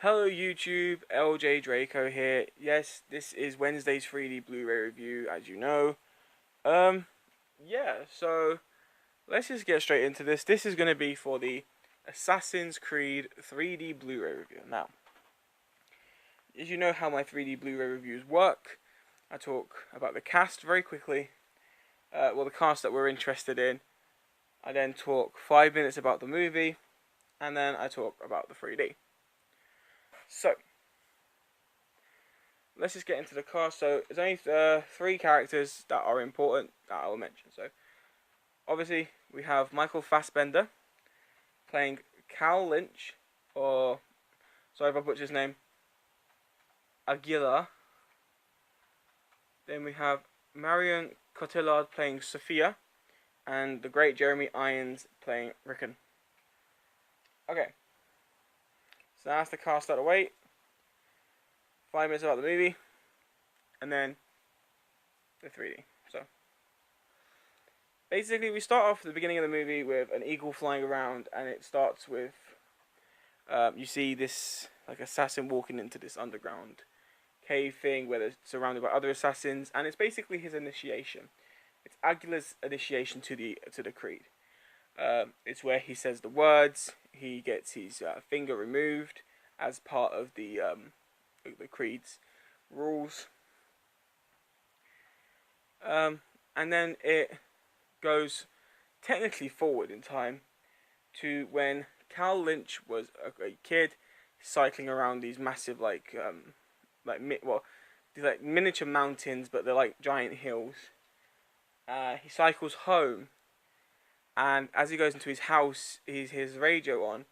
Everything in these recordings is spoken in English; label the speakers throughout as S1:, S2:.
S1: Hello YouTube, LJ Draco here. Yes, this is Wednesday's 3D Blu-ray review, as you know. So let's just get straight into this. This is going to be for the Assassin's Creed 3D Blu-ray review. Now, as you know how my 3D Blu-ray reviews work, I talk about the cast very quickly. The cast that we're interested in. I then talk 5 minutes about the movie, and then I talk about the 3D. So, let's just get into the cast. So, there's only 3 characters that are important that I will mention. So, obviously, we have Michael Fassbender playing Cal Lynch, or, sorry if I butchered his name, Aguilar. Then we have Marion Cotillard playing Sophia, and the great Jeremy Irons playing Rickon. Okay. So that's the cast out of the way. 5 minutes about the movie, and then the 3D. So basically, we start off at the beginning of the movie with an eagle flying around, and it starts with you see this like assassin walking into this underground cave thing where they're surrounded by other assassins, and it's basically his initiation. It's Aguilar's initiation to the Creed. It's where he says the words. He gets his finger removed as part of the Creed's rules. And then it goes technically forward in time to when Cal Lynch was a kid cycling around these massive these miniature mountains, but they're like giant hills. He cycles home, and as he goes into his house, he hears radio on,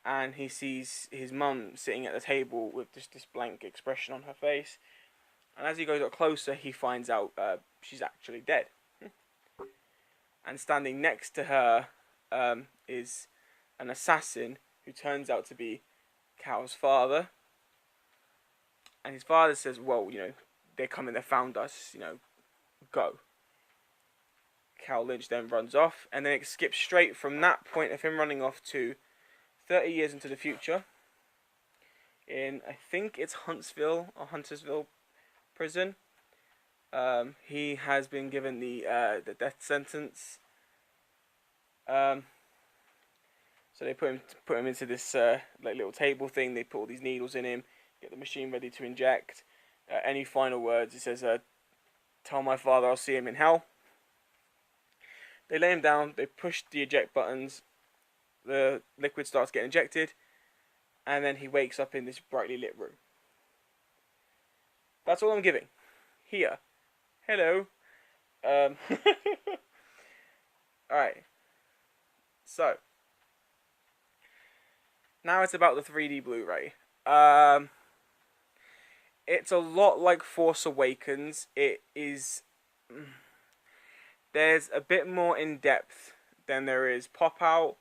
S1: and he sees his mum sitting at the table with just this blank expression on her face. And as he goes up closer, he finds out she's actually dead. And standing next to her is an assassin who turns out to be Cal's father. And his father says, well, they're coming, they found us, go. Cal Lynch then runs off, and then it skips straight from that point of him running off to 30 years into the future, in I think it's Huntersville prison. He has been given the death sentence. So they put him into this little table thing. They put all these needles in him, get the machine ready to inject. Any final words? He says, "Tell my father I'll see him in hell." They lay him down. They push the eject buttons. The liquid starts getting injected, and then he wakes up in this brightly lit room. That's all I'm giving. Here. Hello. Alright. So, now it's about the 3D Blu-ray. It's a lot like Force Awakens. It is... There's a bit more in depth than there is pop-out.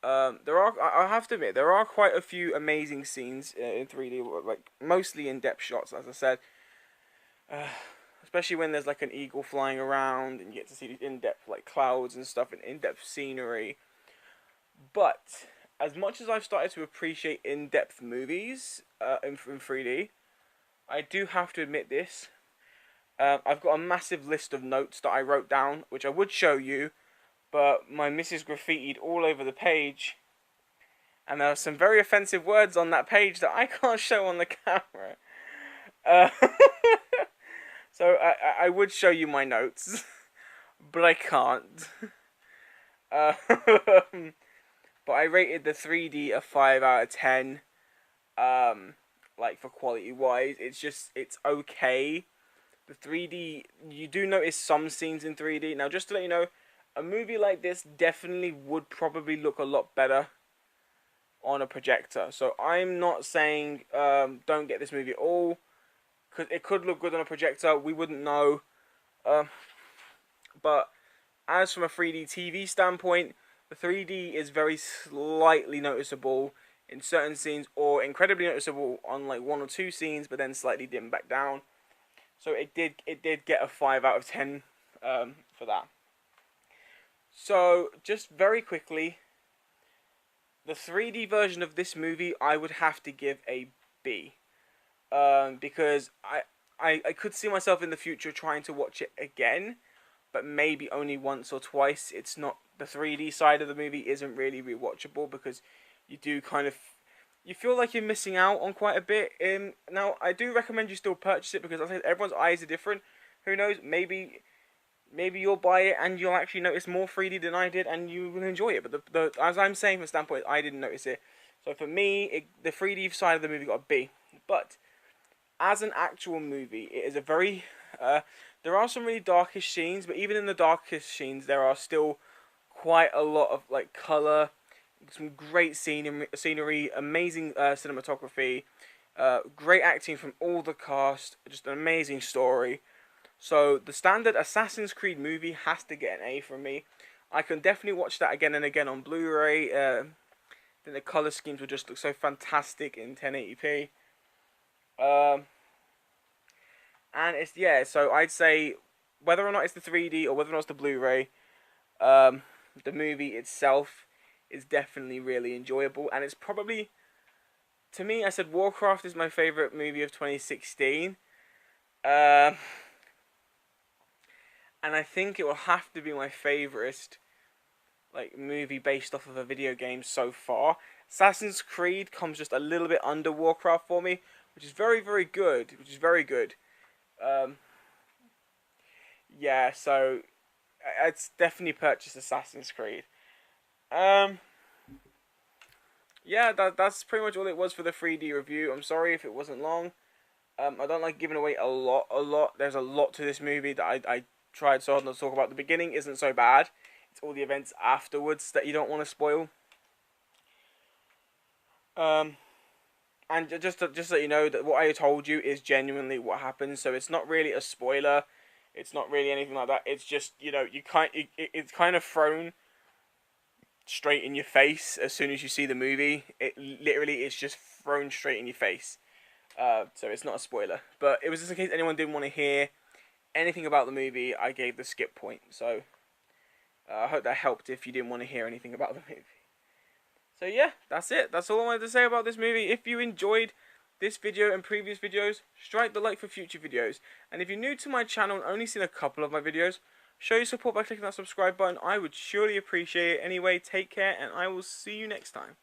S1: I have to admit, there are quite a few amazing scenes in 3D, like mostly in-depth shots, as I said. Especially when there's like an eagle flying around, and you get to see these in-depth like clouds and stuff, and in-depth scenery. But as much as I've started to appreciate in-depth movies in 3D, I do have to admit this. I've got a massive list of notes that I wrote down, which I would show you. But my missus graffitied all over the page, and there are some very offensive words on that page that I can't show on the camera. So I would show you my notes, but I can't. But I rated the 3D a 5 out of 10. Like for quality wise, it's okay. The 3D, you do notice some scenes in 3D. Now, just to let you know, a movie like this definitely would probably look a lot better on a projector. So I'm not saying don't get this movie at all, because it could look good on a projector. We wouldn't know. But as from a 3D TV standpoint, the 3D is very slightly noticeable in certain scenes, or incredibly noticeable on like 1 or 2 scenes, but then slightly dimmed back down. So it did get a 5 out of 10 for that. So, just very quickly, the 3D version of this movie, I would have to give a B. Because I could see myself in the future trying to watch it again, but maybe only once or twice. It's not, the 3D side of the movie isn't really rewatchable because you do kind of, you feel like you're missing out on quite a bit. Now I do recommend you still purchase it because I think everyone's eyes are different. Who knows? Maybe you'll buy it and you'll actually notice more 3D than I did, and you will enjoy it. But the as I'm saying from a standpoint, I didn't notice it. So for me, the 3D side of the movie got a B. But as an actual movie, it is a very there are some really darkish scenes, but even in the darkest scenes, there are still quite a lot of like color, some great scenery, amazing cinematography, great acting from all the cast, just an amazing story. So the standard Assassin's Creed movie has to get an A from me. I can definitely watch that again and again on Blu-ray. Then the color schemes would just look so fantastic in 1080p. And it's, yeah, so I'd say whether or not it's the 3D or whether or not it's the Blu-ray, the movie itself is definitely really enjoyable, and it's probably, to me, I said Warcraft is my favorite movie of 2016. And I think it will have to be my favorite like movie based off of a video game so far. Assassin's Creed comes just a little bit under Warcraft for me, which is very, very good. Yeah, so I'd definitely purchase Assassin's Creed. Yeah, that's pretty much all it was for the 3D review. I'm sorry if it wasn't long. I don't like giving away a lot. There's a lot to this movie that I tried so hard not to talk about. The beginning isn't so bad. It's all the events afterwards that you don't want to spoil. And just to let you know that what I told you is genuinely what happens. So it's not really a spoiler. It's not really anything like that. It's just, you know, it's kind of thrown straight in your face as soon as you see the movie. It literally is just thrown straight in your face. So it's not a spoiler. But it was just in case anyone didn't want to hear anything about the movie, I gave the skip point. So I hope that helped if you didn't want to hear anything about the movie. So yeah, that's it. That's all I wanted to say about this movie. If you enjoyed this video and previous videos, strike the like for future videos. And if you're new to my channel and only seen a couple of my videos, show your support by clicking that subscribe button. I would surely appreciate it. Anyway, take care and I will see you next time.